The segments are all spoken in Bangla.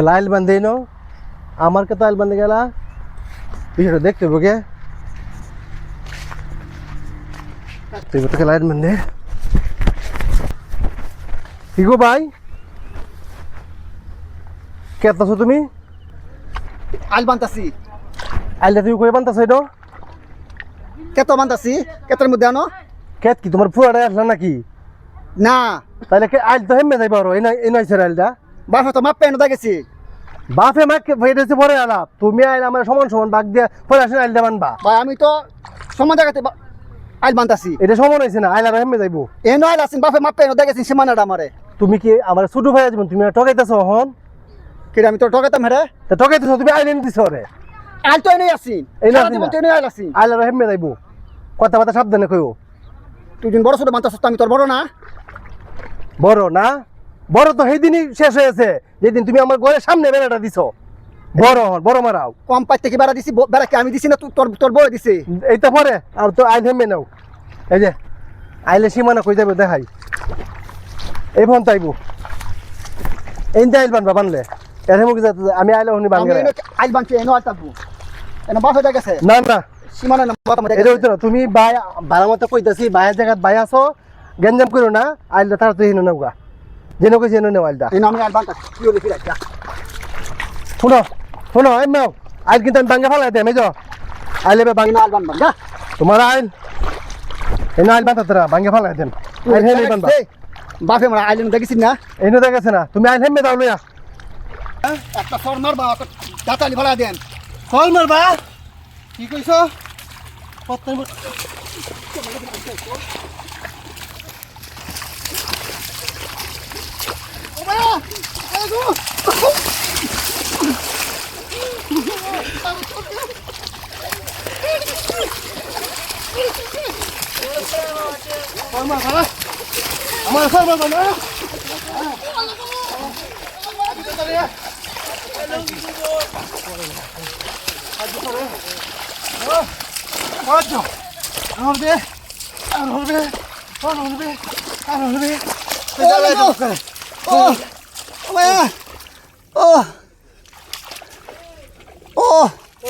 লাইল বান্ধে নো আমার কে তো আইল বান্ধে গেলা বিষয়টা দেখতে হবে কে তুই তোকে লাইল বান্ধে কি গো ভাই কেত আছো তুমি আইল বানতাছি আইলে তুমি কই বানতাছ এটা কেত বানতাছি কেতের মধ্যে আনো কেত কি তোমার ফুয়াড়ে আসলা নাকি না তাহলে কে আইল তো হেমে যাইবা আর এই নাই স্যার আইলটা বাসা তো মাপ পেন গেছি বাপে মাকে ফেটেছে পরে আলাপ তুমি আইল আমার সমান সমান ডাক দিয়ে পরে আসেন আইলটা বানবা ভাই আমি তো সমান জায়গাতে আইল বানতাছি এটা সমান হয়েছে না আইল আর হেমে যাইবো এন আইল আছেন বাপে মাপ পেন গেছি সীমানাটা আমারে তুমি কি আমার ছোট ভাই আজীবন তুমি ঠকাইতেছো হন কিরে আমি তো ঠকাইতাম হেরে তা ঠকাইতেছো তুমি আইল এনে দিছো রে আইল তো এনেই আছি এই না তো এনেই আইল আছি আইল আর হেমে যাইবো কথা বার্তা সাবধানে কইও তুই দিন বড় ছোট বানতাছ আমি তোর বড় না বড় না বড় তো সেই দিনই শেষ হয়েছে যেদিন তুমি আমার ঘরের সামনে বেড়াটা দিছো বড় হন বড় মারাও কম পাইতে কি বেড়া দিছি বেড়া কি আমি দিছি না তোর তোর বড় দিছে এইটা পরে আর তো আইল হেমে নাও এই যে আইলে সীমানা কই যাবে দেখাই এই ফোন তাইবো এই আইল বানবা বানলে এর হেমুকে আমি আইলে হনি বানগে আইল বানছি এনো আইল তাবু এনো বাপে গেছে না না সীমানা না বাপ আমাদের এটা হইতো না তুমি বাই ভালো মতো কইতাছি বাইরের জায়গায় বাই আছো গেঞ্জাম করো না আইলটা তার তুই হেন নেওগা যেন কই যেন নেও আইলটা এনো আমি আইল বানতাছি কি হলি ফিরা যা শুনো শুনো এই নাও আইল কিন্তু আমি বাঙ্গা ফেলাই দেয় মেজো আইলে বাঙ্গা আইল বানবা যা তোমার আইল এনে আইল বান্ধা তোরা বাঙ্গা ফেলাই দেন আইল হেনে বানবা বাপে আমরা আইলেন দেখিস না এনে দেখেছে না তুমি আইল হেমে দাও লইয়া একটা সর মারবা দাঁতালি ভাড়া দেন কল মারবা কি কইছো কত আমার সর মারবা না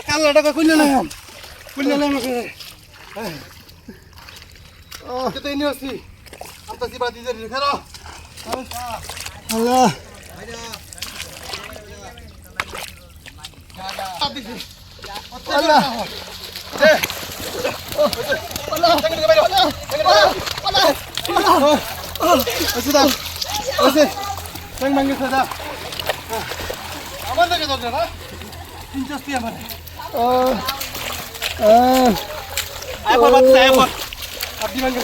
কালাটা কইলে না কইলে না আমাকে কত ইনি আছি আমতা সিবা দিতে রেখারো আল্লাহ আল্লাহ আমার দেখে দরকার না ইনজাস্টি আমার আইপর বাচ্চা আইপর আপনি মাঙ্গে